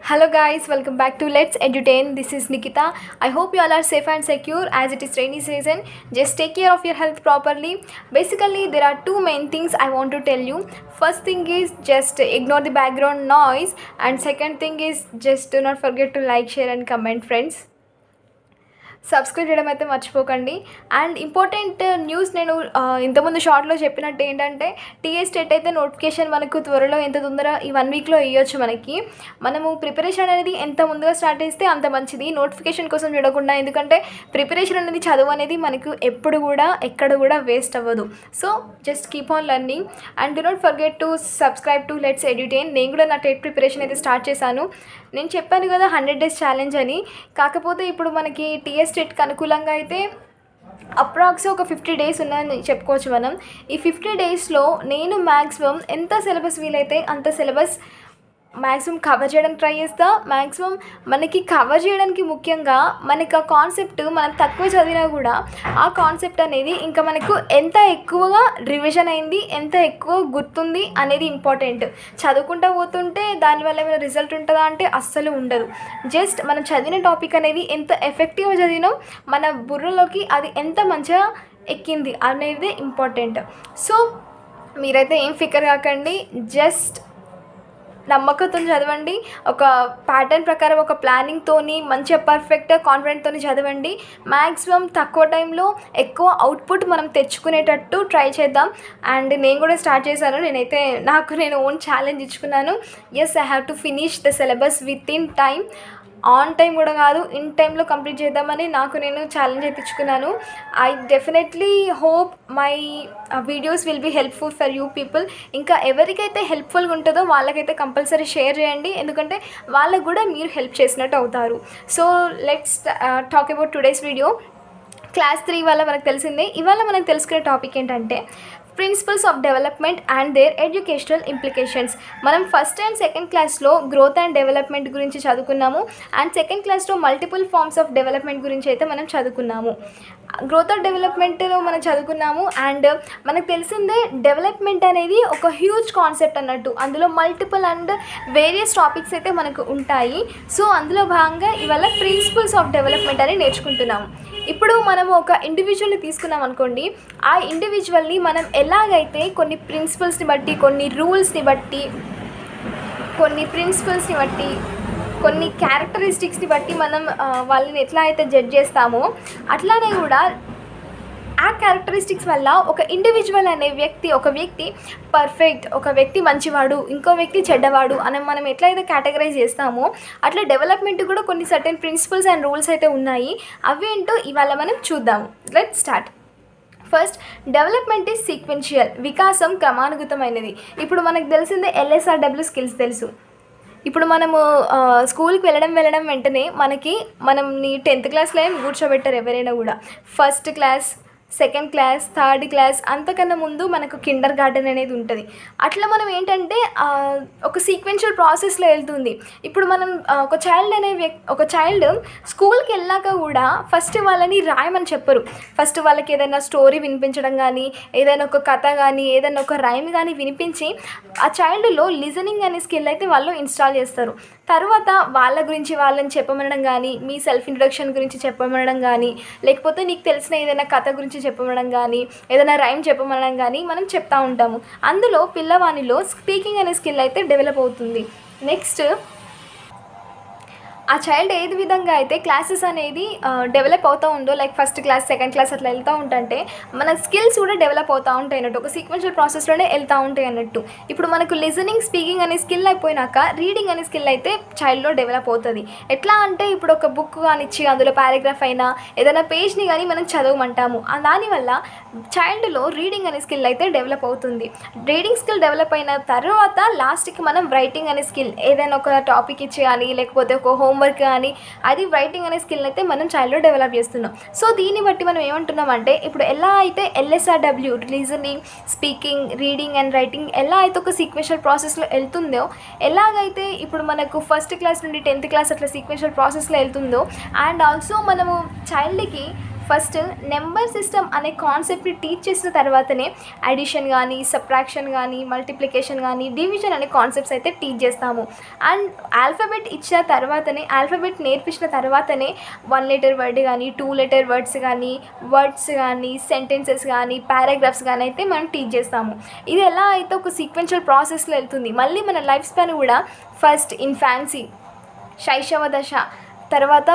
Hello guys, welcome back to Let's Edutain. This is Nikita. I hope you all are safe and secure as it is rainy season. Just take care of your health properly. Basically, there are two main things I want to tell you. First thing is just ignore the background noise, and second thing is just do not forget to like, share and comment, friends. Subscribe చేయడం అయితే మర్చిపోకండి. And important news నేను ఇంతకుముందు షార్ట్లో చెప్పినట్టు ఏంటంటే TS TET అయితే notification మనకు త్వరలో ఎంత తొందర ఈ 1 వీక్లో ఇవ్వచ్చు. మనము ప్రిపరేషన్ అనేది ఎంత ముందుగా స్టార్ట్ చేస్తే అంత మంచిది, నోటిఫికేషన్ కోసం చూడకుండా. ఎందుకంటే ప్రిపరేషన్ అనేది చదువు అనేది మనకు ఎప్పుడు కూడా ఎక్కడ కూడా వేస్ట్ అవ్వదు. So just keep on learning and do not forget to subscribe to Let's Edutain. నేను కూడా నా టెట్ ప్రిపరేషన్ అయితే స్టార్ట్ చేశాను. నేను చెప్పాను కదా 100 days ఛాలెంజ్ అని. కాకపోతే ఇప్పుడు మనకి టీఎస్ టెట్కి అనుకూలంగా అయితే అప్రాక్స్ ఒక 50 days ఉన్నాయని చెప్పుకోవచ్చు మనం. ఈ 50 daysలో నేను మ్యాక్సిమం ఎంత సిలబస్ వీలైతే అంత సిలబస్ మ్యాక్సిమం కవర్ చేయడానికి ట్రై చేస్తా. మ్యాక్సిమం మనకి కవర్ చేయడానికి ముఖ్యంగా మనకి ఆ కాన్సెప్ట్ మనం తక్కువ చదివినా కూడా ఆ కాన్సెప్ట్ అనేది ఇంకా మనకు ఎంత ఎక్కువగా రివిజన్ అయింది, ఎంత ఎక్కువ గుర్తుంది అనేది ఇంపార్టెంట్. చదువుకుంటూ పోతుంటే దానివల్ల ఏమైనా రిజల్ట్ ఉంటుందా అంటే అస్సలు ఉండదు. జస్ట్ మనం చదివిన టాపిక్ అనేది ఎంత ఎఫెక్టివ్గా చదివినాం, మన బుర్రలోకి అది ఎంత మంచిగా ఎక్కింది అనేది ఇంపార్టెంట్. సో మీరైతే ఏం ఫికర్ కాకండి, జస్ట్ నమ్మకంతో చదవండి. ఒక ప్యాటర్న్ ప్రకారం ఒక ప్లానింగ్తోని మంచిగా పర్ఫెక్ట్ కాన్ఫిడెంట్తోని చదవండి. మ్యాక్సిమం తక్కువ టైంలో ఎక్కువ అవుట్పుట్ మనం తెచ్చుకునేటట్టు ట్రై చేద్దాం. అండ్ నేను కూడా స్టార్ట్ చేశాను. నేను ఓన్ ఛాలెంజ్ ఇచ్చుకున్నాను. Yes, I have to finish the syllabus with in time. On time కూడా కాదు, ఇన్ టైంలో కంప్లీట్ చేద్దామని నేను ఛాలెంజ్ అయితే ఇచ్చుకున్నాను. I definitely hope my videos will be helpful for you people. ఇంకా ఎవరికైతే హెల్ప్ఫుల్గా ఉంటుందో వాళ్ళకైతే కంపల్సరీ షేర్ చేయండి, ఎందుకంటే వాళ్ళకు కూడా మీరు హెల్ప్ చేసినట్టు అవుతారు. So let's talk about today's video. Class 3 వల్ల మనకు తెలిసిందే. ఇవాళ మనకు తెలుసుకునే టాపిక్ ఏంటంటే principles of development and their educational implications. మనం ఫస్ట్ అండ్ సెకండ్ క్లాస్లో గ్రోత్ అండ్ డెవలప్మెంట్ గురించి చదువుకున్నాము. అండ్ సెకండ్ క్లాస్లో మల్టిపుల్ ఫార్మ్స్ ఆఫ్ డెవలప్మెంట్ గురించి అయితే మనం చదువుకున్నాము. గ్రోత్ అండ్ డెవలప్మెంట్లో మనం చదువుకున్నాము. అండ్ మనకు తెలిసిందే డెవలప్మెంట్ అనేది ఒక హ్యూజ్ కాన్సెప్ట్ అన్నట్టు. అందులో మల్టిపుల్ అండ్ వేరియస్ టాపిక్స్ అయితే మనకు ఉంటాయి. సో అందులో భాగంగా ఇవాళ ప్రిన్సిపల్స్ ఆఫ్ డెవలప్మెంట్ అని నేర్చుకుంటున్నాము. ఇప్పుడు మనము ఒక ఇండివిజువల్ని తీసుకున్నాం అనుకోండి, ఆ ఇండివిజువల్ని మనం ఎలాగైతే కొన్ని ప్రిన్సిపల్స్ని బట్టి, కొన్ని రూల్స్ని బట్టి, కొన్ని క్యారెక్టరిస్టిక్స్ని బట్టి మనం వాళ్ళని ఎట్లా అయితే జడ్జ్ చేస్తామో, అట్లానే కూడా ఆ క్యారెక్టరిస్టిక్స్ వల్ల ఒక ఇండివిజువల్ అనే ఒక వ్యక్తి పర్ఫెక్ట్, ఒక వ్యక్తి మంచివాడు, ఇంకో వ్యక్తి చెడ్డవాడు అని మనం ఎట్లయితే కేటగరైజ్ చేస్తామో అట్లా డెవలప్మెంట్ కూడా కొన్ని సర్టెన్ ప్రిన్సిపల్స్ అండ్ రూల్స్ అయితే ఉన్నాయి. అవి ఏంటో ఇవాళ మనం చూద్దాము. Let's start. First, development is sequential. వికాసం క్రమానుగతమైనది. ఇప్పుడు మనకు తెలిసిందే LSRW స్కిల్స్ తెలుసు. ఇప్పుడు మనము స్కూల్కి వెళ్ళడం వెంటనే మనం 10th క్లాస్లో ఏం కూర్చోబెట్టారు ఎవరైనా కూడా. First class, second class, third class, అంతకన్నా ముందు మనకు కిండర్ గార్డెన్ అనేది ఉంటుంది. అట్లా మనం ఏంటంటే ఒక సీక్వెన్షియల్ ప్రాసెస్లో వెళ్తుంది. ఇప్పుడు మనం ఒక చైల్డ్ స్కూల్కి వెళ్ళాక కూడా ఫస్ట్ వాళ్ళని రాయమని చెప్పరు. ఫస్ట్ వాళ్ళకి ఏదైనా స్టోరీ వినిపించడం కానీ, ఏదైనా ఒక కథ కానీ, ఏదైనా ఒక రైమ్ కానీ వినిపించి ఆ చైల్డ్లో లిజనింగ్ అనే స్కిల్ అయితే వాళ్ళు ఇన్స్టాల్ చేస్తారు. తర్వాత వాళ్ళ గురించి వాళ్ళని చెప్పమనడం కానీ, మీ సెల్ఫ్ ఇంట్రడక్షన్ గురించి చెప్పమనడం కానీ, లేకపోతే నీకు తెలిసిన ఏదైనా కథ గురించి చెప్పమనడం కానీ, ఏదైనా రైమ్ చెప్పమనడం కానీ మనం చెప్తూ ఉంటాము. అందులో పిల్లవానిలో స్పీకింగ్ అనే స్కిల్ అయితే డెవలప్ అవుతుంది. నెక్స్ట్, ఆ చైల్డ్ ఏది విధంగా అయితే క్లాసెస్ అనేది డెవలప్ అవుతూ ఉందో, like first class, second class అట్లా వెళ్తూ ఉంటుంటే మన స్కిల్స్ కూడా డెవలప్ అవుతూ ఉంటాయి అన్నట్టు. ఒక సీక్వెన్షియల్ ప్రాసెస్లోనే వెళ్తూ ఉంటాయి అన్నట్టు. ఇప్పుడు మనకు లిజనింగ్, స్పీకింగ్ అనే స్కిల్ అయిపోయినాక రీడింగ్ అనే స్కిల్ అయితే చైల్డ్లో డెవలప్ అవుతుంది. ఎట్లా అంటే ఇప్పుడు ఒక బుక్ కానిచ్చి అందులో పారాగ్రాఫ్ అయినా ఏదైనా పేజ్ని కానీ మనం చదవమంటాము. దానివల్ల చైల్డ్లో రీడింగ్ అనే స్కిల్ అయితే డెవలప్ అవుతుంది. రీడింగ్ స్కిల్ డెవలప్ అయిన తర్వాత లాస్ట్కి మనం రైటింగ్ అనే స్కిల్, ఏదైనా ఒక టాపిక్ ఇచ్చి కానీ, లేకపోతే ఒక హోంవర్క్ కానీ, అది రైటింగ్ అనే స్కిల్ అయితే మనం చైల్డ్లో డెవలప్ చేస్తున్నాం. సో దీన్ని బట్టి మనం ఏమంటున్నామంటే, ఇప్పుడు ఎలా అయితే LSRW listening, speaking, reading and writing ఎలా అయితే ఒక సీక్వెన్షియల్ ప్రాసెస్లో వెళ్తుందో, ఎలాగైతే ఇప్పుడు మనకు ఫస్ట్ క్లాస్ నుండి 10th క్లాస్ అట్లా సీక్వెన్షియల్ ప్రాసెస్లో వెళ్తుందో, అండ్ ఆల్సో మనము చైల్డ్కి ఫస్ట్ నెంబర్ సిస్టమ్ అనే కాన్సెప్ట్ని టీచ్ చేసిన తర్వాతనే అడిషన్ కానీ, సబ్ట్రాక్షన్ కానీ, మల్టిప్లికేషన్ కానీ, డివిజన్ అనే కాన్సెప్ట్స్ అయితే టీచ్ చేస్తాము. అండ్ ఆల్ఫాబెట్ ఇచ్చిన తర్వాతనే, ఆల్ఫాబెట్ నేర్పించిన తర్వాతనే 1 లెటర్ వర్డ్ కానీ, 2 లెటర్ వర్డ్స్ కానీ, సెంటెన్సెస్ కానీ, పారాగ్రాఫ్స్ కానీ అయితే మనం టీచ్ చేస్తాము. ఇది ఎలా అయితే ఒక సీక్వెన్షియల్ ప్రాసెస్లో వెళ్తుంది. మళ్ళీ మన లైఫ్ స్పాన్ కూడా ఫస్ట్ ఇన్ఫాన్సీ, శైశవ దశ, తర్వాత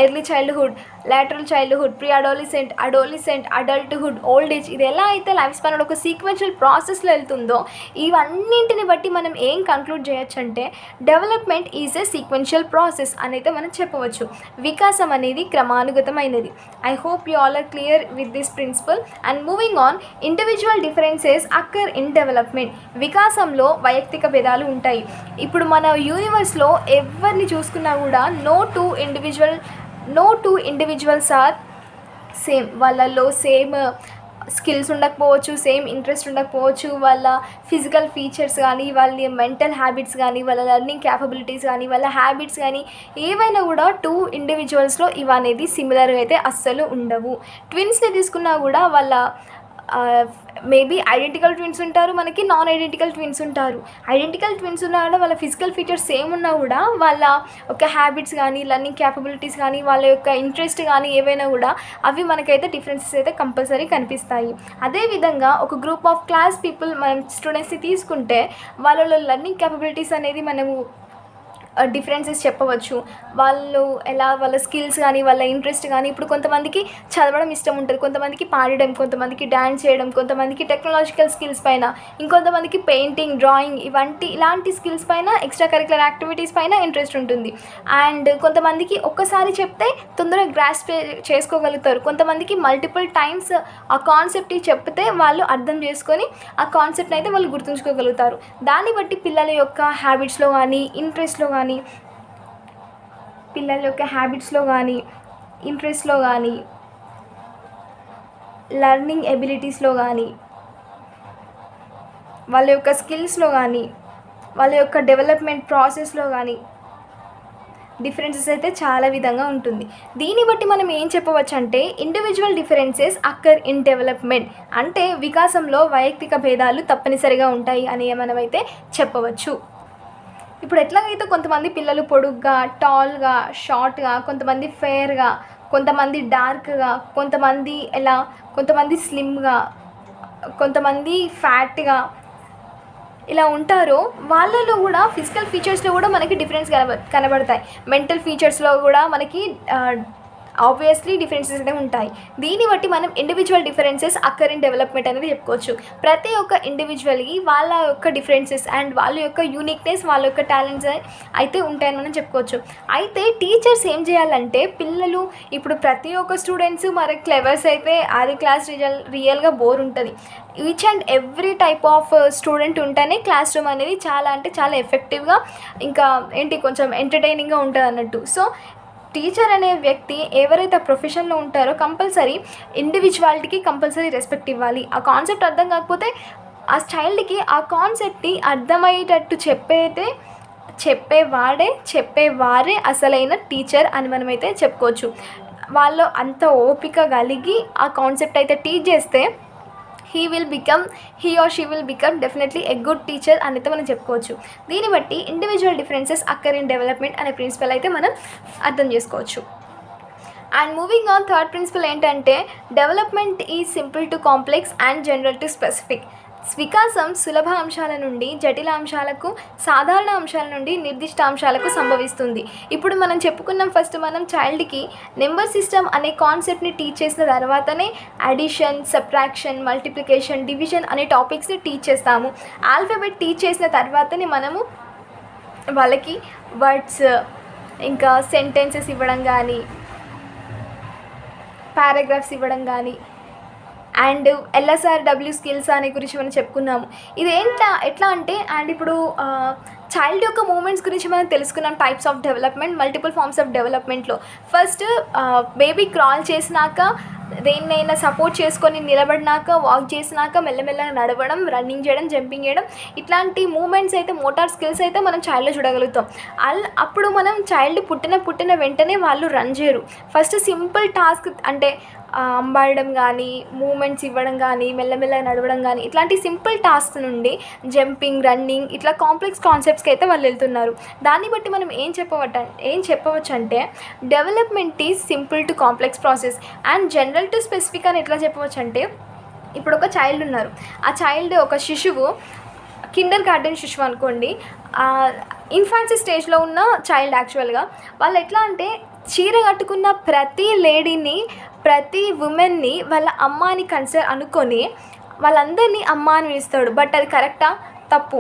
early childhood, later childhood, pre adolescent, adulthood, old age, ఇది ఎలా అయితే లైఫ్ స్పాన్ ఒక సీక్వెన్షియల్ ప్రాసెస్లో వెళ్తుందో ఇవన్నింటిని బట్టి మనం ఏం కంక్లూడ్ చేయొచ్చు అంటే development is a sequential process అని అయితే మనం చెప్పవచ్చు. వికాసం అనేది క్రమానుగతమైనది. I hope you all are clear with this principle. And moving on, individual differences occur in development. వికాసంలో వైయక్తిక భేదాలు ఉంటాయి. ఇప్పుడు మన యూనివర్స్లో ఎవరిని చూసుకున్నా కూడా no two individuals are same. వాళ్ళల్లో సేమ్ స్కిల్స్ ఉండకపోవచ్చు, సేమ్ ఇంట్రెస్ట్ ఉండకపోవచ్చు, వాళ్ళ ఫిజికల్ ఫీచర్స్ కానీ, వాళ్ళ మెంటల్ హ్యాబిట్స్ కానీ, వాళ్ళ లెర్నింగ్ క్యాపబిలిటీస్ కానీ, వాళ్ళ హ్యాబిట్స్ కానీ ఏవైనా కూడా 2 ఇండివిజువల్స్లో ఇవనేది సిమిలర్గా అయితే అస్సలు ఉండవు. ట్విన్స్ని తీసుకున్నా కూడా వాళ్ళ మేబీ ఐడెంటికల్ ట్విన్స్ ఉంటారు, మనకి నాన్ ఐడెంటికల్ ట్విన్స్ ఉంటారు. ఐడెంటికల్ ట్విన్స్ ఉన్నా కూడా వాళ్ళ ఫిజికల్ ఫీచర్స్ సేమ్ ఉన్నా కూడా వాళ్ళ యొక్క హ్యాబిట్స్ కానీ, లెర్నింగ్ క్యాపబిలిటీస్ కానీ, వాళ్ళ యొక్క ఇంట్రెస్ట్ కానీ ఏవైనా కూడా అవి మనకైతే డిఫరెన్సెస్ అయితే కంపల్సరీ కనిపిస్తాయి. అదేవిధంగా ఒక గ్రూప్ ఆఫ్ క్లాస్ పీపుల్, మనం స్టూడెంట్స్ని తీసుకుంటే వాళ్ళలో లెర్నింగ్ క్యాపబిలిటీస్ అనేది మనము డిఫరెన్సెస్ చెప్పవచ్చు. వాళ్ళ స్కిల్స్ కానీ, వాళ్ళ ఇంట్రెస్ట్ కానీ, ఇప్పుడు కొంతమందికి చదవడం ఇష్టం ఉంటుంది, కొంతమందికి పాడడం, కొంతమందికి డ్యాన్స్ చేయడం, కొంతమందికి టెక్నాలజికల్ స్కిల్స్ పైన, ఇంకొంతమందికి పెయింటింగ్, డ్రాయింగ్, ఇలాంటి స్కిల్స్ పైన, ఎక్స్ట్రా కరికులర్ యాక్టివిటీస్ పైన ఇంట్రెస్ట్ ఉంటుంది. అండ్ కొంతమందికి ఒక్కసారి చెప్తే తొందరగా గ్రాస్ప్ చేసుకోగలుగుతారు, కొంతమందికి మల్టిపుల్ టైమ్స్ ఆ కాన్సెప్ట్ చెప్తే వాళ్ళు అర్థం చేసుకొని ఆ కాన్సెప్ట్ని అయితే వాళ్ళు గుర్తుంచుకోగలుగుతారు. దాన్ని బట్టి పిల్లల యొక్క హ్యాబిట్స్లో కానీ, ఇంట్రెస్ట్లో కానీ, ఇంట్రెస్ట్లో కానీ, లెర్నింగ్ ఎబిలిటీస్లో కానీ, వాళ్ళ యొక్క స్కిల్స్లో కానీ, వాళ్ళ యొక్క డెవలప్మెంట్ ప్రాసెస్లో కానీ డిఫరెన్సెస్ అయితే చాలా విధంగా ఉంటుంది. దీన్ని బట్టి మనం ఏం చెప్పవచ్చు అంటే individual differences occur in development అంటే వికాసంలో వైయక్తిక భేదాలు తప్పనిసరిగా ఉంటాయి అని మనమైతే చెప్పవచ్చు. ఇప్పుడు ఎట్లాగైతే కొంతమంది పిల్లలు పొడుగ్గా, టాల్గా, షార్ట్గా, కొంతమంది ఫెయిర్గా, కొంతమంది డార్క్గా, కొంతమంది స్లిమ్గా, కొంతమంది ఫ్యాట్గా ఇలా ఉంటారో వాళ్ళలో కూడా ఫిజికల్ ఫీచర్స్లో కూడా మనకి డిఫరెన్స్ కనబడతాయి. మెంటల్ ఫీచర్స్లో కూడా మనకి ఆబ్వియస్లీ డిఫరెన్సెస్ అయితే ఉంటాయి. దీన్ని బట్టి మనం individual differences occur in development అనేది చెప్పుకోవచ్చు. ప్రతి ఒక్క ఇండివిజువల్కి వాళ్ళ యొక్క డిఫరెన్సెస్ అండ్ వాళ్ళ యొక్క యూనిక్నెస్, వాళ్ళ యొక్క టాలెంట్స్ అయితే ఉంటాయని మనం చెప్పుకోవచ్చు. అయితే టీచర్స్ ఏం చేయాలంటే పిల్లలు ఇప్పుడు ప్రతి ఒక్క స్టూడెంట్స్ మరి క్లెవర్స్ అయితే అది క్లాస్ రియల్గా బోర్ ఉంటుంది. Each and every type of student ఉంటేనే క్లాస్ రూమ్ అనేది చాలా ఎఫెక్టివ్గా ఇంకా కొంచెం ఎంటర్టైనింగ్గా ఉంటుంది అన్నట్టు. సో టీచర్ అనే వ్యక్తి ఎవరైతే ప్రొఫెషన్లో ఉంటారో కంపల్సరీ ఇండివిజువాలిటీకి కంపల్సరీ రెస్పెక్ట్ ఇవ్వాలి. ఆ కాన్సెప్ట్ అర్థం కాకపోతే ఆ చైల్డ్కి ఆ కాన్సెప్ట్ని అర్థమయ్యేటట్టు చెప్పేవారే అసలైన టీచర్ అని మనమైతే చెప్పుకోవచ్చు. వాళ్ళు అంత ఓపిక కలిగి ఆ కాన్సెప్ట్ అయితే టీచ్ చేస్తే he or she will become definitely a good teacher అనేది మనం చెప్పుకోవచ్చు. దీన్ని బట్టి individual differences occur in development అనే ప్రిన్సిపల్ అయితే మనం అర్థం చేసుకోవచ్చు. And moving on, third principle ఏంటంటే development is simple to complex and general to specific. వికాసం సులభ అంశాల నుండి జటిల అంశాలకు, సాధారణ అంశాల నుండి నిర్దిష్ట అంశాలకు సంభవిస్తుంది. ఇప్పుడు మనం చెప్పుకున్నాం, ఫస్ట్ మనం చైల్డ్కి నెంబర్ సిస్టమ్ అనే కాన్సెప్ట్ని టీచ్ చేసిన తర్వాతనే అడిషన్, సబ్ట్రాక్షన్, మల్టిప్లికేషన్, డివిజన్ అనే టాపిక్స్ని టీచ్ చేస్తాము. ఆల్ఫాబెట్ టీచ్ చేసిన తర్వాతనే మనము వాళ్ళకి వర్డ్స్, ఇంకా సెంటెన్సెస్ ఇవ్వడం కానీ, పారాగ్రాఫ్స్ ఇవ్వడం కానీ, అండ్ LSRW స్కిల్స్ అనే గురించి మనం చెప్పుకున్నాము. ఇది ఎట్లా అంటే అండ్ ఇప్పుడు చైల్డ్ యొక్క మూమెంట్స్ గురించి మనం తెలుసుకున్నాం. Types of development, multiple forms of డెవలప్మెంట్లో ఫస్ట్ బేబీ క్రాల్ చేసినాక దేన్నైనా సపోర్ట్ చేసుకొని నిలబడినాక, వాక్ చేసినాక మెల్లమెల్లగా నడవడం, రన్నింగ్ చేయడం, జంపింగ్ చేయడం, ఇట్లాంటి మూమెంట్స్ అయితే, మోటార్ స్కిల్స్ అయితే మనం చైల్డ్లో చూడగలుగుతాం. అప్పుడు మనం చైల్డ్ పుట్టిన వెంటనే వాళ్ళు రన్ చేయరు. ఫస్ట్ సింపుల్ టాస్క్ అంటే అంబాడడం కానీ, మూమెంట్స్ ఇవ్వడం కానీ, మెల్లమెల్లగా నడవడం కానీ, ఇట్లాంటి సింపుల్ టాస్క్ నుండి జంపింగ్, రన్నింగ్ ఇట్లా కాంప్లెక్స్ కాన్సెప్ట్స్కి అయితే వాళ్ళు వెళ్తున్నారు. దాన్ని బట్టి మనం ఏం చెప్పవచ్చు అంటే development is simple to complex process and general to specific అని ఎట్లా చెప్పవచ్చు అంటే, ఇప్పుడు ఒక చైల్డ్ ఉన్నారు, ఆ చైల్డ్ ఒక శిశువు, కిండర్ గార్డెన్ శిశువు అనుకోండి, ఇన్ఫాన్సీ స్టేజ్లో ఉన్న చైల్డ్. యాక్చువల్గా వాళ్ళు ఎట్లా అంటే చీర కట్టుకున్న ప్రతి లేడీని, ప్రతి ఉమెన్ని వాళ్ళ అమ్మ అని కన్సిడర్ అనుకొని వాళ్ళందరినీ అమ్మ అని పిలుస్తాడు. బట్ అది కరెక్టా? తప్పు.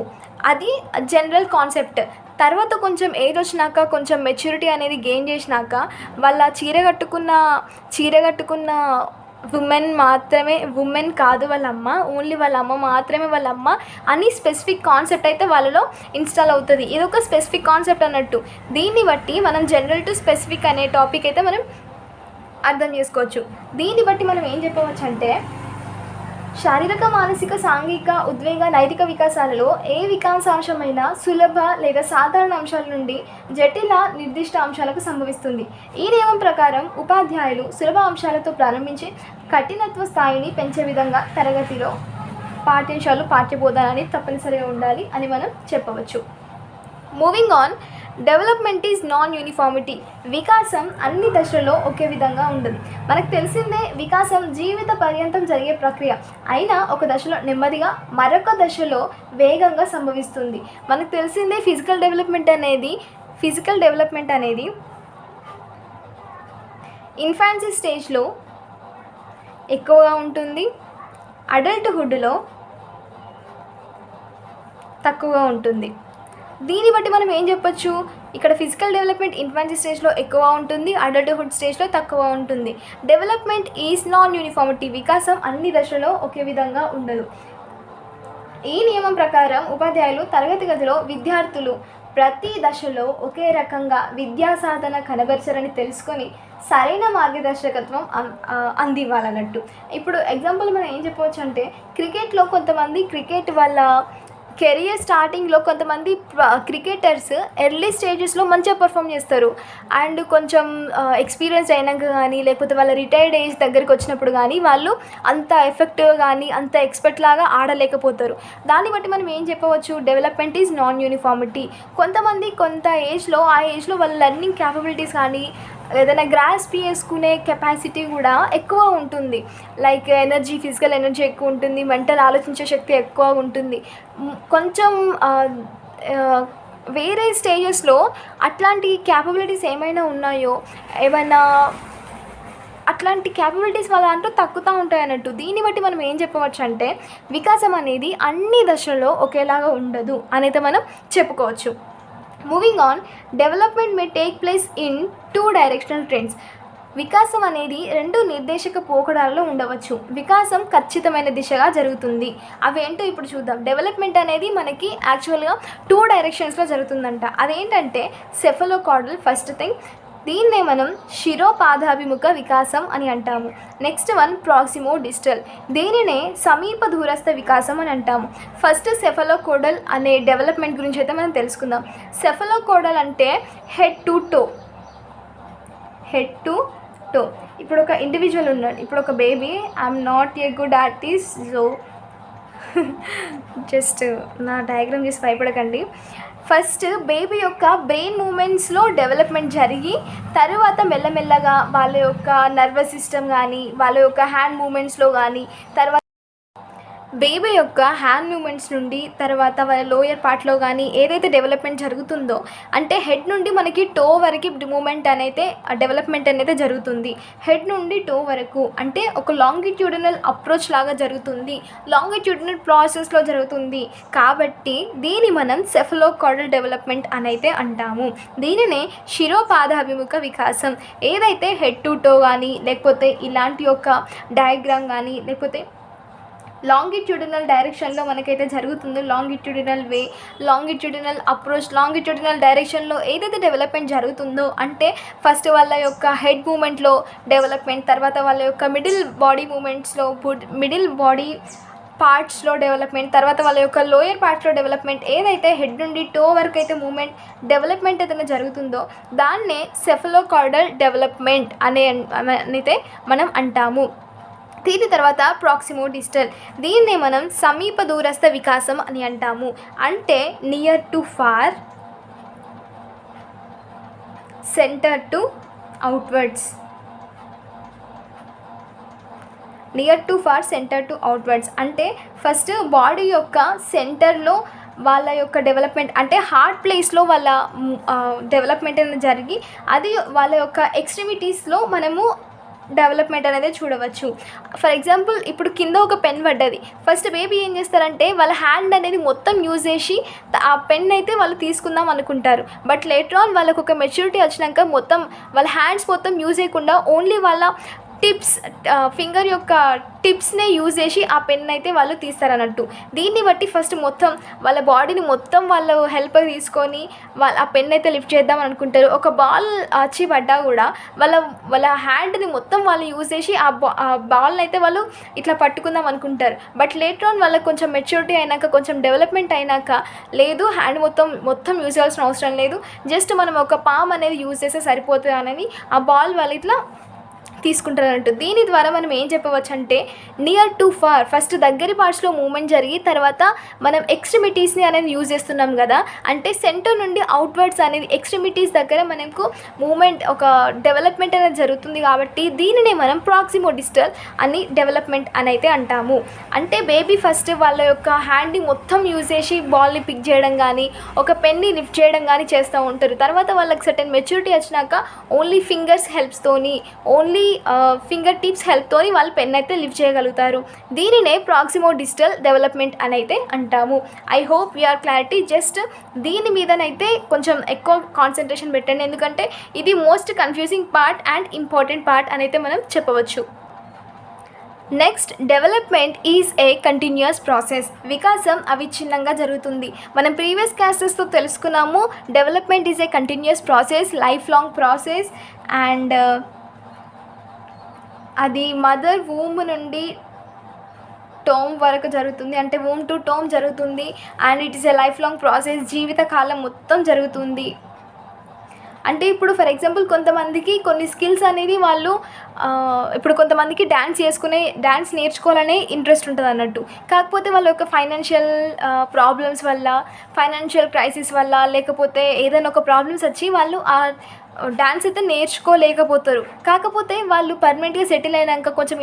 అది జనరల్ కాన్సెప్ట్. తర్వాత కొంచెం ఏజ్ వచ్చినాక, కొంచెం మెచ్యూరిటీ అనేది గెయిన్ చేసినాక వాళ్ళ చీర కట్టుకున్న ఉమెన్ కాదు వాళ్ళ అమ్మ, ఓన్లీ వాళ్ళ అమ్మ మాత్రమే వాళ్ళ అమ్మ అని స్పెసిఫిక్ కాన్సెప్ట్ అయితే వాళ్ళలో ఇన్స్టాల్ అవుతుంది. ఇది ఒక స్పెసిఫిక్ కాన్సెప్ట్ అన్నట్టు. దీన్ని బట్టి మనం జనరల్ టు స్పెసిఫిక్ అనే టాపిక్ అయితే మనం అర్థం చేసుకోవచ్చు. దీన్ని బట్టి మనం ఏం చెప్పవచ్చు అంటే, శారీరక, మానసిక, సాంఘిక, ఉద్వేగ, నైతిక వికాసాలలో ఏ వికాసాంశమైనా సులభ లేదా సాధారణ అంశాల నుండి జటిల నిర్దిష్ట అంశాలకు సంభవిస్తుంది. ఈ నియమం ప్రకారం ఉపాధ్యాయులు సులభ అంశాలతో ప్రారంభించి కఠినత్వ స్థాయిని పెంచే విధంగా తరగతిలో పాఠ్యాంశాలు, పాఠ్యబోధన అనేది తప్పనిసరిగా ఉండాలి అని మనం చెప్పవచ్చు. Moving on, development is non uniformity. వికాసం అన్ని దశల్లో ఒకే విధంగా ఉండదు. మనకు తెలిసిందే వికాసం జీవిత పర్యంతం జరిగే ప్రక్రియ. అయినా ఒక దశలో నెమ్మదిగా, మరొక దశలో వేగంగా సంభవిస్తుంది. మనకు తెలిసిందే ఫిజికల్ డెవలప్మెంట్ అనేది ఇన్ఫాన్సీ స్టేజ్లో ఎక్కువగా ఉంటుంది, అడల్ట్హుడ్లో తక్కువగా ఉంటుంది. దీన్ని బట్టి మనం ఏం చెప్పొచ్చు, ఇక్కడ ఫిజికల్ డెవలప్మెంట్ ఇన్ఫాన్సీ స్టేజ్లో ఎక్కువ ఉంటుంది, అడల్ట్హుడ్ స్టేజ్లో తక్కువ ఉంటుంది. Development is non uniformity. వికాసం అన్ని దశలో ఒకే విధంగా ఉండదు. ఈ నియమం ప్రకారం ఉపాధ్యాయులు తరగతి గదిలో విద్యార్థులు ప్రతి దశలో ఒకే రకంగా విద్యా సాధన కనబరచరని తెలుసుకొని సరైన మార్గదర్శకత్వం అందివ్వాలన్నట్టు. ఇప్పుడు ఎగ్జాంపుల్ మనం ఏం చెప్పవచ్చు అంటే, క్రికెట్లో కొంతమంది క్రికెట్ వాళ్ళ కెరియర్ స్టార్టింగ్లో కొంతమంది క్రికెటర్స్ ఎర్లీ స్టేజెస్లో మంచిగా పర్ఫామ్ చేస్తారు. అండ్ కొంచెం ఎక్స్పీరియన్స్ అయినాక కానీ, లేకపోతే వాళ్ళ రిటైర్డ్ ఏజ్ దగ్గరికి వచ్చినప్పుడు కానీ వాళ్ళు అంత ఎఫెక్టివ్గా కానీ, అంత ఎక్స్పర్ట్ లాగా ఆడలేకపోతారు. దాన్ని బట్టి మనం ఏం చెప్పవచ్చు, డెవలప్మెంట్ ఈజ్ నాన్ యూనిఫార్మిటీ. కొంతమంది కొంత ఏజ్లో, ఆ ఏజ్లో వాళ్ళ లెర్నింగ్ క్యాపబిలిటీస్ కానీ, ఏదైనా గ్రాస్ప్ చేసుకునే కెపాసిటీ కూడా ఎక్కువ ఉంటుంది. లైక్ ఫిజికల్ ఎనర్జీ ఎక్కువ ఉంటుంది, మెంటల్ ఆలోచించే శక్తి ఎక్కువ ఉంటుంది. కొంచెం వేరే స్టేజెస్లో అట్లాంటి క్యాపబిలిటీస్ ఏమైనా ఉన్నాయో, అట్లాంటి క్యాపబిలిటీస్ వాళ్ళ దాంట్లో తగ్గుతూ ఉంటాయి అన్నట్టు. దీన్ని బట్టి మనం ఏం చెప్పవచ్చు అంటే, వికాసం అనేది అన్ని దశల్లో ఒకేలాగా ఉండదు అనేది మనం చెప్పుకోవచ్చు. Moving on, development may take place in 2 directional trends. వికాసం అనేది 2 నిర్దేశక పోకడాల్లో ఉండవచ్చు. వికాసం ఖచ్చితమైన దిశగా జరుగుతుంది. అవేంటో ఇప్పుడు చూద్దాం. డెవలప్మెంట్ అనేది మనకి యాక్చువల్గా 2 డైరెక్షన్స్లో జరుగుతుందంట. అదేంటంటే సెఫలోకార్డల్ ఫస్ట్ థింగ్, దీన్నే మనం శిరోపాదాభిముఖ వికాసం అని అంటాము. నెక్స్ట్ వన్ ప్రాక్సిమో డిస్టల్, దీనినే సమీప దూరస్థ వికాసం అని అంటాము. ఫస్ట్ సెఫలోకోడల్ అనే డెవలప్మెంట్ గురించి అయితే మనం తెలుసుకుందాం. సెఫలోకోడల్ అంటే హెడ్ టు టో. ఇప్పుడు ఒక ఇండివిజువల్ ఉన్నాడు, ఇప్పుడు ఒక baby, I'm not a good artist, so just నా డయాగ్రామ్ చేసి భయపడకండి. ఫస్ట్ బేబీ యొక్క బ్రెయిన్ మూమెంట్స్లో డెవలప్మెంట్ జరిగి, తర్వాత మెల్లమెల్లగా వాళ్ళ యొక్క నర్వస్ సిస్టమ్ కానీ, వాళ్ళ యొక్క హ్యాండ్ మూమెంట్స్లో కానీ, తర్వాత బేబీ యొక్క హ్యాండ్ మూమెంట్స్ నుండి తర్వాత వాళ్ళ లోయర్ పార్ట్లో కానీ ఏదైతే డెవలప్మెంట్ జరుగుతుందో, అంటే హెడ్ నుండి మనకి టో వరకు మూమెంట్ అనేది డెవలప్మెంట్ అనేది జరుగుతుంది. హెడ్ నుండి టో వరకు అంటే ఒక లాంగిట్యూడినల్ అప్రోచ్ లాగా జరుగుతుంది, లాంగిట్యూడినల్ ప్రాసెస్లో జరుగుతుంది. కాబట్టి దీన్ని మనం సెఫలోకార్డల్ డెవలప్మెంట్ అని అయితే అంటాము. దీనినే శిరోపాదాభిముఖ వికాసం. ఏదైతే హెడ్ టు టో కానీ, లేకపోతే ఇలాంటి యొక్క డయాగ్రామ్ కానీ, లేకపోతే లాంగిట్యూడినల్ డైరెక్షన్లో మనకైతే జరుగుతుందో, లాంగిట్యూడినల్ వే, లాంగిట్యూడినల్ అప్రోచ్, లాంగిట్యూడినల్ డైరెక్షన్లో ఏదైతే డెవలప్మెంట్ జరుగుతుందో, అంటే ఫస్ట్ వాళ్ళ యొక్క హెడ్ మూమెంట్లో డెవలప్మెంట్, తర్వాత వాళ్ళ యొక్క మిడిల్ బాడీ మూమెంట్స్లో, మిడిల్ బాడీ పార్ట్స్లో డెవలప్మెంట్, తర్వాత వాళ్ళ యొక్క లోయర్ పార్ట్స్లో డెవలప్మెంట్, ఏదైతే హెడ్ నుండి టో వరకు అయితే మూమెంట్ డెవలప్మెంట్ ఏదైనా జరుగుతుందో దాన్నే సెఫలోకార్డల్ డెవలప్మెంట్ అయితే మనం అంటాము. దీని తర్వాత ప్రాక్సిమో డిస్టల్, దీన్నే మనం సమీప దూరస్థ వికాసం అని అంటాము. అంటే near to far, centre to outwards, near to far, centre to outwards. అంటే ఫస్ట్ బాడీ యొక్క సెంటర్లో వాళ్ళ యొక్క డెవలప్మెంట్, అంటే హార్ట్ ప్లేస్లో వాళ్ళ డెవలప్మెంట్ అనేది జరిగి అది వాళ్ళ యొక్క ఎక్స్ట్రిమిటీస్లో మనము డెవలప్మెంట్ అనేది చూడవచ్చు. ఫర్ ఎగ్జాంపుల్ ఇప్పుడు కింద ఒక పెన్ పడ్డది, ఫస్ట్ బేబీ ఏం చేస్తారంటే వాళ్ళ హ్యాండ్ అనేది మొత్తం యూజ్ చేసి ఆ పెన్ అయితే వాళ్ళు తీసుకుందాం అనుకుంటారు. బట్ లేటర్ ఆన్ వాళ్ళకు ఒక మెచ్యూరిటీ వచ్చినాక మొత్తం వాళ్ళ హ్యాండ్స్ మొత్తం యూజ్ చేయకుండా ఓన్లీ వాళ్ళ టిప్స్, ఫింగర్ యొక్క టిప్స్నే యూజ్ చేసి ఆ పెన్ అయితే వాళ్ళు తీస్తారన్నట్టు. దీన్ని బట్టి ఫస్ట్ మొత్తం వాళ్ళ బాడీని మొత్తం వాళ్ళు హెల్ప్ తీసుకొని వాళ్ళ ఆ పెన్ అయితే లిఫ్ట్ చేద్దాం అనుకుంటారు. ఒక బాల్ వచ్చి పడ్డా కూడా వాళ్ళ హ్యాండ్ని మొత్తం వాళ్ళు యూజ్ చేసి ఆ బాల్ని అయితే వాళ్ళు ఇట్లా పట్టుకుందాం అనుకుంటారు. బట్ లేటర్ ఆన్ వాళ్ళకి కొంచెం మెచ్యూరిటీ అయినాక, కొంచెం డెవలప్మెంట్ అయినాక, లేదు హ్యాండ్ మొత్తం యూజ్ చేయాల్సిన అవసరం లేదు, జస్ట్ మనం ఒక పామ్ అనేది యూజ్ చేస్తే సరిపోతుంది అని ఆ బాల్ వాళ్ళు ఇట్లా తీసుకుంటారంటూ. దీని ద్వారా మనం ఏం చెప్పవచ్చు అంటే నియర్ టు ఫార్, ఫస్ట్ దగ్గరి పార్ట్స్లో మూమెంట్ జరిగి తర్వాత మనం ఎక్స్ట్రిమిటీస్ని అనేది యూజ్ చేస్తున్నాం కదా, అంటే సెంటర్ నుండి అవుట్వర్డ్స్ అనేది ఎక్స్ట్రిమిటీస్ దగ్గర మనకు మూమెంట్, ఒక డెవలప్మెంట్ అనేది జరుగుతుంది. కాబట్టి దీనినే మనం ప్రాక్సిమో డిస్టల్ అని డెవలప్మెంట్ అని అయితే అంటాము. అంటే బేబీ ఫస్ట్ వాళ్ళ యొక్క హ్యాండ్ని మొత్తం యూజ్ చేసి బాల్ని పిక్ చేయడం కానీ, ఒక పెన్ని లిఫ్ట్ చేయడం కానీ చేస్తూ ఉంటారు. తర్వాత వాళ్ళకి సర్టెన్ మెచ్యూరిటీ వచ్చినాక ఓన్లీ ఫింగర్స్ హెల్ప్స్తోని, ఓన్లీ ఫింగర్ టిప్స్ హెల్ప్తోని వాళ్ళు పెన్ అయితే లిఫ్ట్ చేయగలుగుతారు. దీనినే ప్రాక్సిమో డిస్టల్ డెవలప్మెంట్ అని అయితే అంటాము. I hope you are clarity. Just దీని మీదనైతే కొంచెం ఎక్కువ కాన్సన్ట్రేషన్ పెట్టండి, ఎందుకంటే ఇది most confusing part and important part అని అయితే మనం చెప్పవచ్చు. Next, development is a continuous process. వికాసం అవిచ్ఛిన్నంగా జరుగుతుంది. మనం ప్రీవియస్ క్లాసెస్తో తెలుసుకున్నాము, development is a continuous process, life long process, and అది మదర్ వూమ్ నుండి టోమ్ వరకు జరుగుతుంది, అంటే వూమ్ టు టోమ్ జరుగుతుంది. And it is a life long process, జీవితకాలం మొత్తం జరుగుతుంది. అంటే ఇప్పుడు ఫర్ ఎగ్జాంపుల్ కొంతమందికి కొన్ని స్కిల్స్ అనేది వాళ్ళు ఇప్పుడు కొంతమందికి డ్యాన్స్ నేర్చుకోవాలనే ఇంట్రెస్ట్ ఉంటుంది అన్నట్టు. కాకపోతే వాళ్ళ యొక్క ఫైనాన్షియల్ ప్రాబ్లమ్స్ వల్ల, ఫైనాన్షియల్ క్రైసిస్ వల్ల, లేకపోతే ఏదైనా ఒక ప్రాబ్లమ్స్ వచ్చి వాళ్ళు ఆ డ్యాన్స్ అయితే నేర్చుకోలేకపోతారు. కాకపోతే వాళ్ళు పర్మనెంట్గా సెటిల్ అయినాక, కొంచెం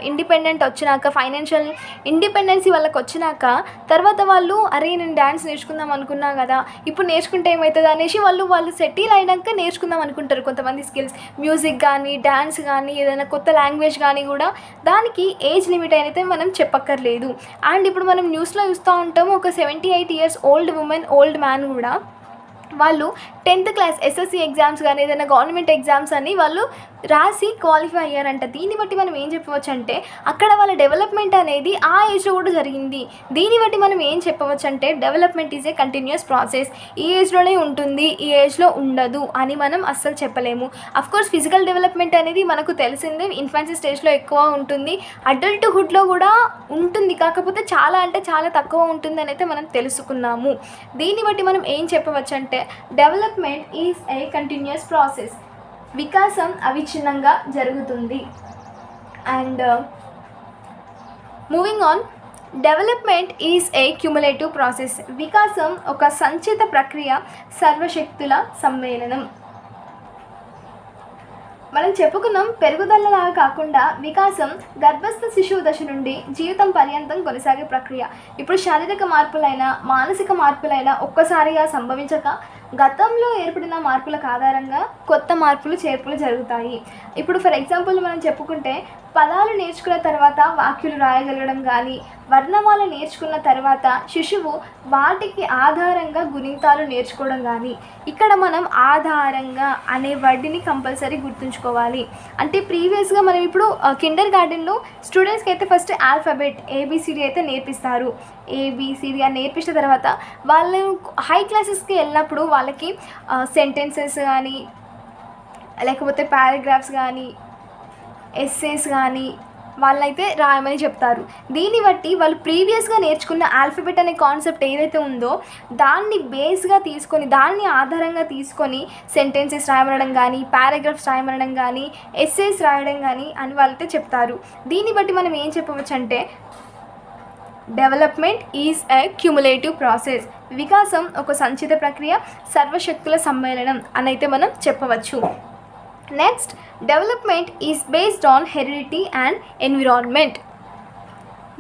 ఇండిపెండెంట్ వచ్చినాక, ఫైనాన్షియల్ ఇండిపెండెన్సీ వాళ్ళకి వచ్చినాక తర్వాత వాళ్ళు అరే నేను డ్యాన్స్ నేర్చుకుందాం అనుకున్నా కదా, ఇప్పుడు నేర్చుకుంటే ఏమవుతుంది అనేసి వాళ్ళు సెటిల్ అయినాక నేర్చుకుందాం అనుకుంటారు. కొంతమంది స్కిల్స్, మ్యూజిక్ కానీ, డ్యాన్స్ కానీ, ఏదైనా కొత్త లాంగ్వేజ్ కానీ కూడా దానికి ఏజ్ లిమిట్ అయితే మనం చెప్పక్కర్లేదు. అండ్ ఇప్పుడు మనం న్యూస్లో చూస్తూ ఉంటాము, ఒక 78 years old women, old man కూడా వాళ్ళు 10th క్లాస్ ఎస్ఎస్సి ఎగ్జామ్స్ కానీ, ఏదైనా గవర్నమెంట్ ఎగ్జామ్స్ అని వాళ్ళు రాసి క్వాలిఫై అయ్యారంట. దీన్ని బట్టి మనం ఏం చెప్పవచ్చు అంటే అక్కడ వాళ్ళ డెవలప్మెంట్ అనేది ఆ ఏజ్లో కూడా జరిగింది. దీన్ని బట్టి మనం ఏం చెప్పవచ్చు అంటే development is a continuous process, ఈ ఏజ్లోనే ఉంటుంది, ఈ ఏజ్లో ఉండదు అని మనం అస్సలు చెప్పలేము. అఫ్కోర్స్ ఫిజికల్ డెవలప్మెంట్ అనేది మనకు తెలిసిందే, ఇన్ఫాన్సీ స్టేజ్లో ఎక్కువ ఉంటుంది, అడల్ట్హుడ్లో కూడా ఉంటుంది, కాకపోతే చాలా అంటే చాలా తక్కువ ఉంటుంది అని అయితే మనం తెలుసుకున్నాము. దీన్ని బట్టి మనం ఏం చెప్పవచ్చు అంటే development is a continuous process, వికాసం అవిచ్ఛిన్నంగా జరుగుతుంది. And moving on, development is A cumulative process. వికాసం ఒక సంచిత ప్రక్రియ, సర్వశక్తుల సమ్మేళనం. మనం చెప్పుకున్నాం పెరుగుదలలాగా కాకుండా వికాసం గర్భస్థ శిశువు దశ నుండి జీవితం పర్యంతం కొనసాగే ప్రక్రియ. ఇప్పుడు శారీరక మార్పులైనా, మానసిక మార్పులైనా ఒక్కసారిగా సంభవించక గతంలో ఏర్పడిన మార్పులకు ఆధారంగా కొత్త మార్పులు, చేర్పులు జరుగుతాయి. ఇప్పుడు ఫర్ ఎగ్జాంపుల్ మనం చెప్పుకుంటే పదాలు నేర్చుకున్న తర్వాత వాక్యాలు రాయగలగడం కానీ, వర్ణమాల నేర్చుకున్న తర్వాత శిశువు వాటికి ఆధారంగా గుణింతాలు నేర్చుకోవడం కానీ. ఇక్కడ మనం ఆధారంగా అనే వర్డ్ని కంపల్సరీ గుర్తుంచుకోవాలి. అంటే ప్రీవియస్గా మనం ఇప్పుడు కిండర్ గార్డెన్లో స్టూడెంట్స్కి అయితే ఫస్ట్ ఆల్ఫాబెట్ ఏబిసిడి అయితే నేర్పిస్తారు. ఏబిసిడి అని నేర్పించిన తర్వాత వాళ్ళు హై క్లాసెస్కి వెళ్ళినప్పుడు వాళ్ళకి సెంటెన్సెస్ కానీ, లేకపోతే పారాగ్రాఫ్స్ కానీ, ఎస్సేస్ కానీ వాళ్ళైతే రాయమని చెప్తారు. దీన్ని బట్టి వాళ్ళు ప్రీవియస్గా నేర్చుకున్న ఆల్ఫాబెట్ అనే కాన్సెప్ట్ ఏదైతే ఉందో దాన్ని బేస్గా తీసుకొని, దాన్ని ఆధారంగా తీసుకొని సెంటెన్సెస్ రాయమనడం కానీ, పారాగ్రాఫ్స్ రాయమనడం కానీ, ఎస్సేస్ రాయడం కానీ అని వాళ్ళైతే చెప్తారు. దీన్ని బట్టి మనం ఏం చెప్పవచ్చు అంటే development is a cumulative process. వికాసం ఒక సంచిత ప్రక్రియ, సర్వశక్తుల సమ్మేళనం అని అయితే మనం చెప్పవచ్చు. Next, development is based on heredity and environment.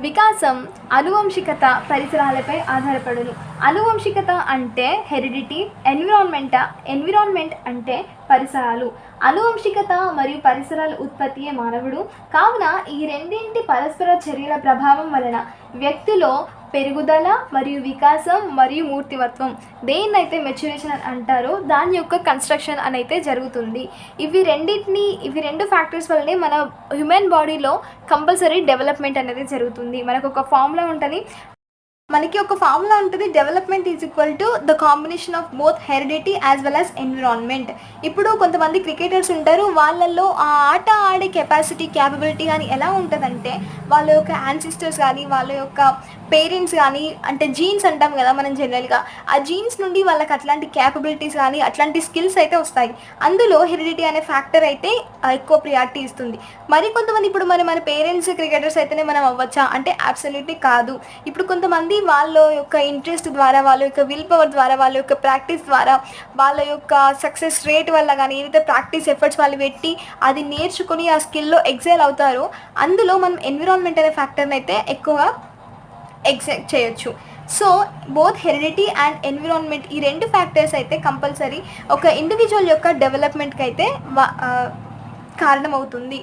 వికాసం అనువంశికత, పరిసరాలపై ఆధారపడును. అనువంశికత అంటే హెరిడిటీ, ఎన్విరాన్మెంట్ అంటే పరిసరాలు. అనువంశికత మరియు పరిసరాల ఉత్పత్తియే మానవుడు. కావున ఈ రెండింటి పరస్పర చర్యల ప్రభావం వలన వ్యక్తిలో పెరుగుదల మరియు వికాసం మరియు మూర్తిమత్వం, దేన్నైతే మెచ్యురేషన్ అంటారో దాని యొక్క కన్స్ట్రక్షన్ అనైతే జరుగుతుంది. ఇవి రెండు ఫ్యాక్టర్స్ వల్లనే మన హ్యూమన్ బాడీలో కంపల్సరీ డెవలప్మెంట్ అనేది జరుగుతుంది. మనకు ఒక ఫార్ములా ఉంటుంది, development is equal to the combination of both heredity as well as environment. ఇప్పుడు కొంతమంది క్రికెటర్స్ ఉంటారు, వాళ్ళల్లో ఆ ఆట ఆడే క్యాపబిలిటీ కానీ ఎలా ఉంటుందంటే వాళ్ళ యొక్క యాన్సిస్టర్స్ కానీ, వాళ్ళ యొక్క పేరెంట్స్ కానీ, అంటే జీన్స్ అంటాం కదా మనం జనరల్గా, ఆ జీన్స్ నుండి వాళ్ళకి అట్లాంటి క్యాపబిలిటీస్ కానీ అట్లాంటి స్కిల్స్ అయితే వస్తాయి. అందులో హెరిడిటీ అనే ఫ్యాక్టర్ అయితే ఎక్కువ ప్రియారిటీ ఇస్తుంది. మరి కొంతమంది ఇప్పుడు మన పేరెంట్స్ క్రికెటర్స్ అయితేనే మనం అవ్వచ్చా అంటే అబ్సల్యూట్లీ కాదు. ఇప్పుడు కొంతమంది వాళ్ళ యొక్క ఇంట్రెస్ట్ ద్వారా, వాళ్ళ యొక్క విల్ పవర్ ద్వారా, వాళ్ళ యొక్క ప్రాక్టీస్ ద్వారా, వాళ్ళ యొక్క సక్సెస్ రేట్ వల్ల కానీ, ఏదైతే ప్రాక్టీస్ ఎఫర్ట్స్ వాళ్ళు పెట్టి అది నేర్చుకుని ఆ స్కిల్లో ఎక్సెల్ అవుతారో అందులో మనం ఎన్విరాన్మెంట్ అనే ఫ్యాక్టర్ని అయితే ఎక్కువ ఎగ్జాక్ట్ చేయొచ్చు. So both heredity and environment, ఈ రెండు ఫ్యాక్టర్స్ అయితే కంపల్సరీ ఒక ఇండివిజువల్ యొక్క డెవలప్మెంట్కి అయితే కారణమవుతుంది.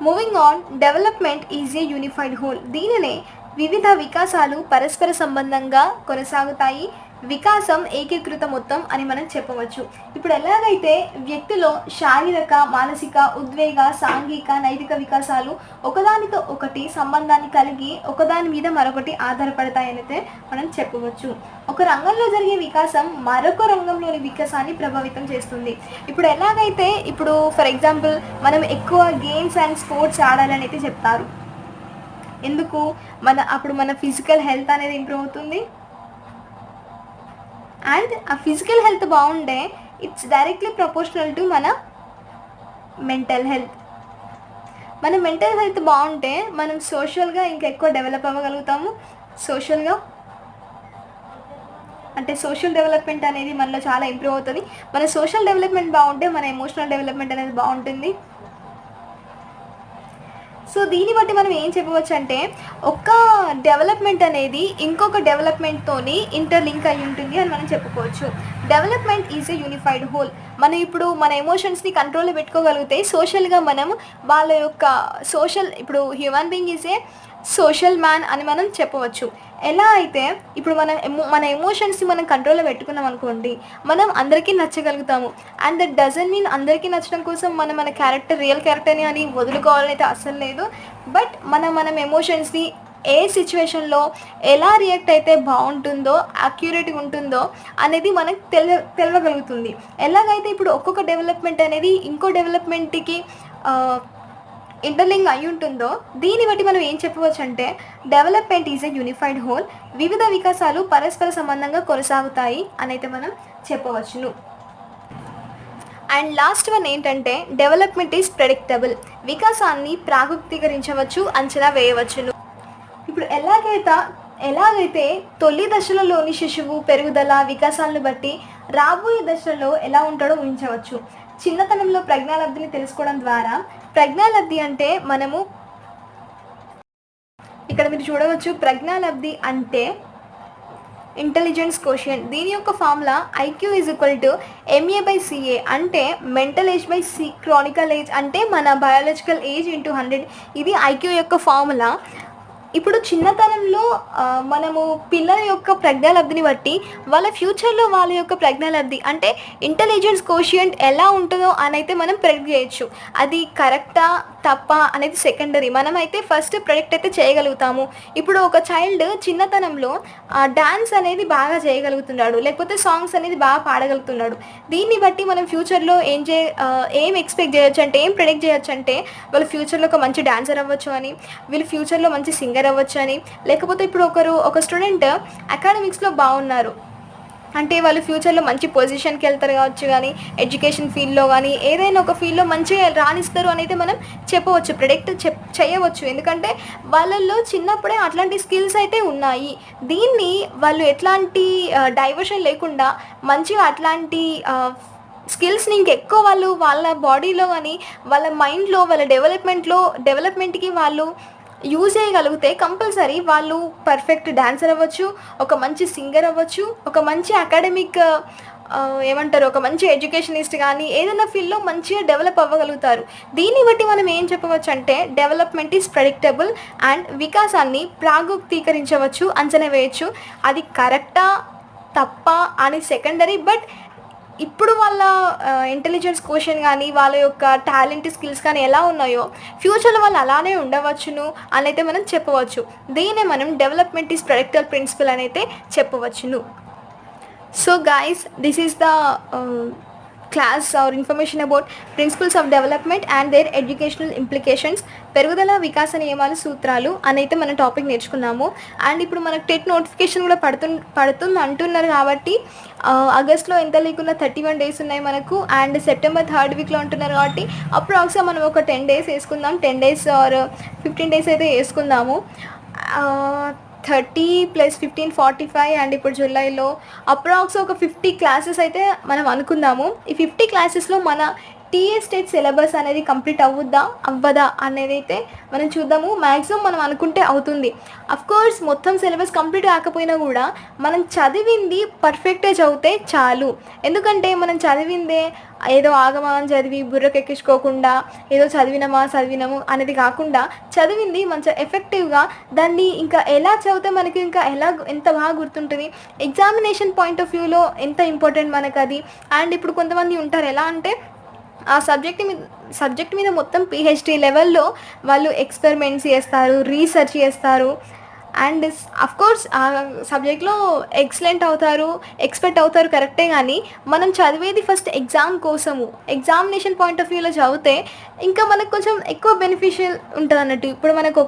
Moving on, development is A unified whole. దీనినే వివిధ వికాసాలు పరస్పర సంబంధంగా కొనసాగుతాయి, వికాసం ఏకీకృత మొత్తం అని మనం చెప్పవచ్చు. ఇప్పుడు ఎలాగైతే వ్యక్తిలో శారీరక, మానసిక, ఉద్వేగ, సాంఘిక, నైతిక వికాసాలు ఒకదానితో ఒకటి సంబంధాన్ని కలిగి ఒకదాని మీద మరొకటి ఆధారపడతాయనైతే మనం చెప్పవచ్చు. ఒక రంగంలో జరిగే వికాసం మరొక రంగంలోని వికాసాన్ని ప్రభావితం చేస్తుంది. ఇప్పుడు ఎలాగైతే ఫర్ ఎగ్జాంపుల్ మనం ఎక్కువ గేమ్స్ అండ్ స్పోర్ట్స్ ఆడాలని అయితే చెప్తారు. ఎందుకు? అప్పుడు మన ఫిజికల్ హెల్త్ అనేది ఇంప్రూవ్ అవుతుంది. అండ్ ఆ ఫిజికల్ హెల్త్ బాగుంటే ఇట్స్ డైరెక్ట్లీ ప్రపోర్షనల్ టు మన మెంటల్ హెల్త్. మన మెంటల్ హెల్త్ బాగుంటే మనం సోషల్గా ఇంకా ఎక్కువ డెవలప్ అవ్వగలుగుతాము. అంటే సోషల్ డెవలప్మెంట్ అనేది మనలో చాలా ఇంప్రూవ్ అవుతుంది. మన సోషల్ డెవలప్మెంట్ బాగుంటే మన ఎమోషనల్ డెవలప్మెంట్ అనేది బాగుంటుంది. సో దీన్ని బట్టి మనం ఏం చెప్పవచ్చు అంటే ఒక డెవలప్మెంట్ అనేది ఇంకొక డెవలప్మెంట్తోని ఇంటర్లింక్ అయి ఉంటుంది అని మనం చెప్పుకోవచ్చు. Development is A unified whole. మనం ఇప్పుడు మన ఎమోషన్స్ని కంట్రోల్లో పెట్టుకోగలిగితే సోషల్గా మనం వాళ్ళ యొక్క ఇప్పుడు human being is a social man అని మనం చెప్పవచ్చు. ఎలా అయితే ఇప్పుడు మన ఎమోషన్స్ని మనం కంట్రోల్లో పెట్టుకున్నాం అనుకోండి, మనం అందరికీ నచ్చగలుగుతాము. అండ్ దట్ డజంట్ మీన్ అందరికీ నచ్చడం కోసం మన క్యారెక్టర్ రియల్ క్యారెక్టర్ని అని వదులుకోవాలని అయితే అస్సలు లేదు. బట్ మనం ఎమోషన్స్ని ఏ సిచ్యువేషన్లో ఎలా రియాక్ట్ అయితే బాగుంటుందో, అక్యురేట్గా ఉంటుందో అనేది మనకు తెలియగలుగుతుంది. ఎలాగైతే ఇప్పుడు ఒక్కొక్క డెవలప్మెంట్ అనేది ఇంకో డెవలప్మెంట్కి ఇంటర్లింక్ అయి ఉంటుందో దీన్ని బట్టి మనం ఏం చెప్పవచ్చు అంటే development is a unified whole. వివిధ వికాసాలు పరస్పర సంబంధంగా కొనసాగుతాయి అని అయితే మనం చెప్పవచ్చును. అండ్ లాస్ట్ వన్ ఏంటంటే డెవలప్మెంట్ ఈజ్ ప్రెడిక్టబుల్. వికాసాన్ని ప్రాగుప్తీకరించవచ్చు, అంచనా వేయవచ్చును. ఇప్పుడు ఎలాగైతే తొలి దశలలోని శిశువు పెరుగుదల వికాసాలను బట్టి రాబోయే దశలలో ఎలా ఉంటాడో ఊహించవచ్చు. చిన్నతనంలో ప్రజ్ఞాలబ్ధిని తెలుసుకోవడం ద్వారా, ప్రజ్ఞాలబ్ధి అంటే మనము ఇక్కడ మీరు చూడవచ్చు, ప్రజ్ఞాలబ్ధి అంటే ఇంటెలిజెన్స్ కోషియంట్. దీని యొక్క formula IQ is equal to MA/CA, అంటే mental age by chronological age, అంటే మన బయాలజికల్ ఏజ్ ఇంటూ 100. ఇది ఐక్యూ యొక్క ఫార్ములా. ఇప్పుడు చిన్నతనంలో మనము పిల్లల యొక్క ప్రజ్ఞాలబ్ధిని బట్టి వాళ్ళ ఫ్యూచర్లో వాళ్ళ యొక్క ప్రజ్ఞాలబ్ధి అంటే ఇంటెలిజెన్స్ కోషియంట్ ఎలా ఉంటుందో అని అయితే మనం ప్రెడిక్ట్ చేయొచ్చు. అది కరెక్టా తప్ప అనేది సెకండరీ. మనమైతే ఫస్ట్ ప్రెడిక్ట్ అయితే చేయగలుగుతాము. ఇప్పుడు ఒక చైల్డ్ చిన్నతనంలో డ్యాన్స్ అనేది బాగా చేయగలుగుతున్నాడు, లేకపోతే సాంగ్స్ అనేది బాగా పాడగలుగుతున్నాడు. దీన్ని బట్టి మనం ఫ్యూచర్లో ఏం ఎక్స్పెక్ట్ చేయొచ్చు అంటే, ఏం ప్రెడిక్ట్ చేయొచ్చు అంటే, వాళ్ళు ఫ్యూచర్లో ఒక మంచి డాన్సర్ అవ్వచ్చు అని, వీళ్ళు ఫ్యూచర్లో మంచి సింగర్ అవ్వచ్చు అని. లేకపోతే ఇప్పుడు ఒక స్టూడెంట్ అకాడమిక్స్లో బాగున్నారు అంటే వాళ్ళు ఫ్యూచర్లో మంచి పొజిషన్కి వెళ్తారు కావచ్చు, కానీ ఎడ్యుకేషన్ ఫీల్డ్లో కానీ ఏదైనా ఒక ఫీల్డ్లో మంచిగా రాణిస్తారు అని అయితే మనం చెప్పవచ్చు, ప్రెడిక్ట్ చేయవచ్చు. ఎందుకంటే వాళ్ళల్లో చిన్నప్పుడే అట్లాంటి స్కిల్స్ అయితే ఉన్నాయి. దీన్ని వాళ్ళు ఎట్లాంటి డైవర్షన్ లేకుండా మంచిగా అట్లాంటి స్కిల్స్ని ఇంకెక్కువ వాళ్ళు వాళ్ళ బాడీలో కానీ వాళ్ళ మైండ్లో వాళ్ళ డెవలప్మెంట్కి వాళ్ళు యూజ్ చేయగలిగితే కంపల్సరీ వాళ్ళు పర్ఫెక్ట్ డాన్సర్ అవ్వచ్చు, ఒక మంచి సింగర్ అవ్వచ్చు, ఒక మంచి అకాడమిక్ ఒక మంచి ఎడ్యుకేషనిస్ట్ కానీ ఏదైనా ఫీల్డ్లో మంచిగా డెవలప్ అవ్వగలుగుతారు. దీన్ని బట్టి మనం ఏం చెప్పవచ్చు అంటే, డెవలప్మెంట్ ఈజ్ ప్రెడిక్టబుల్ అండ్ వికాసాన్ని ప్రాగుక్తీకరించవచ్చు, అంచనా వేయచ్చు. అది కరెక్టా తప్ప అని సెకండరీ. బట్ ఇప్పుడు వాళ్ళ ఇంటెలిజెన్స్ క్వశ్చన్ కానీ వాళ్ళ యొక్క టాలెంట్ స్కిల్స్ కానీ ఎలా ఉన్నాయో ఫ్యూచర్లో వాళ్ళు అలానే ఉండవచ్చును అని అయితే మనం చెప్పవచ్చు. దీన్నే మనం డెవలప్మెంట్ ఈజ్ ప్రెడిక్టబుల్ ప్రిన్సిపల్ అని అయితే చెప్పవచ్చును. So guys, this is the class or information about principles of development and their educational implications. పెరుగుదల వికాస నియమాలు సూత్రాలు అని అయితే మన టాపిక్ నేర్చుకున్నాము. అండ్ ఇప్పుడు మనకు టెట్ నోటిఫికేషన్ కూడా పడుతుంది అంటున్నారు కాబట్టి ఆగస్ట్లో ఎంత లేకున్నా 31 days ఉన్నాయి మనకు. అండ్ సెప్టెంబర్ 3rd weekలో అంటున్నారు కాబట్టి అప్రాక్సిమేట్గా మనం ఒక 10 days వేసుకుందాం, 10 days ఆర్ 15 days అయితే వేసుకుందాము. 30 + 15 45. అండ్ ఇప్పుడు జూలైలో అప్రాక్స్ ఒక 50 classes అయితే మనం అనుకుందాము. ఈ 50 classes మన టీఎస్ స్టేట్ సిలబస్ అనేది కంప్లీట్ అవ్వదా అనేది అయితే మనం చూద్దాము. మ్యాక్సిమం మనం అనుకుంటే అవుతుంది. అఫ్కోర్స్ మొత్తం సిలబస్ కంప్లీట్ కాకపోయినా కూడా మనం చదివింది పర్ఫెక్ట్గా చదివితే చాలు. ఎందుకంటే మనం చదివిందే ఏదో ఆగమాని చదివి బుర్రకెక్కించుకోకుండా ఏదో చదివినాము అనేది కాకుండా చదివింది మంచిగా ఎఫెక్టివ్గా దాన్ని ఇంకా ఎలా చదివితే మనకి ఇంకా ఎంత బాగా గుర్తుంటుంది, ఎగ్జామినేషన్ పాయింట్ ఆఫ్ వ్యూలో ఎంత ఇంపార్టెంట్ మనకు అది. అండ్ ఇప్పుడు కొంతమంది ఉంటారు ఎలా అంటే ఆ సబ్జెక్ట్ మీద మొత్తం పిహెచ్డి లెవెల్లో వాళ్ళు ఎక్స్పెరిమెంట్స్ చేస్తారు, రీసెర్చ్ చేస్తారు. అండ్ అఫ్కోర్స్ ఆ సబ్జెక్ట్లో ఎక్స్పెక్ట్ అవుతారు కరెక్టే. కానీ మనం చదివేది ఫస్ట్ ఎగ్జామ్ కోసము, ఎగ్జామినేషన్ పాయింట్ ఆఫ్ వ్యూలో చదివితే ఇంకా మనకు కొంచెం ఎక్కువ బెనిఫిషియల్ ఉంటుంది అన్నట్టు. ఇప్పుడు మనకు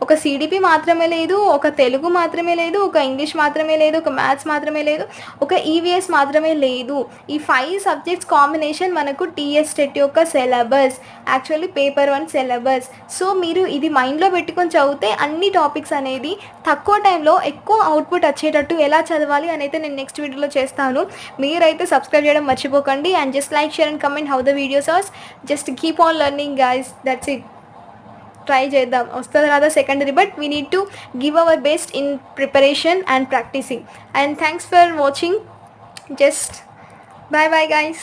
ఒక సిడిపి మాత్రమే లేదు, ఒక తెలుగు మాత్రమే లేదు, ఒక ఇంగ్లీష్ మాత్రమే లేదు, ఒక మ్యాథ్స్ మాత్రమే లేదు, ఒక ఈవీఎస్ మాత్రమే లేదు. ఈ 5 subjects కాంబినేషన్ మనకు టీఎస్ టెట్ యొక్క syllabus, actually paper 1 syllabus. So మీరు ఇది మైండ్లో పెట్టుకొని చదివితే అన్ని టాపిక్స్ అనేది తక్కువ టైంలో ఎక్కువ అవుట్పుట్ వచ్చేటట్టు ఎలా చదవాలి అని అయితే నేను నెక్స్ట్ వీడియోలో చేస్తాను. మీరైతే సబ్స్క్రైబ్ చేయడం మర్చిపోకండి. And just like, share and comment how the videos are. Just keep on learning guys, that's it. Try చేద్దాం, వస్తుంది రాదా secondary, but we need to give our best in preparation and practising. And thanks for watching. Just bye guys.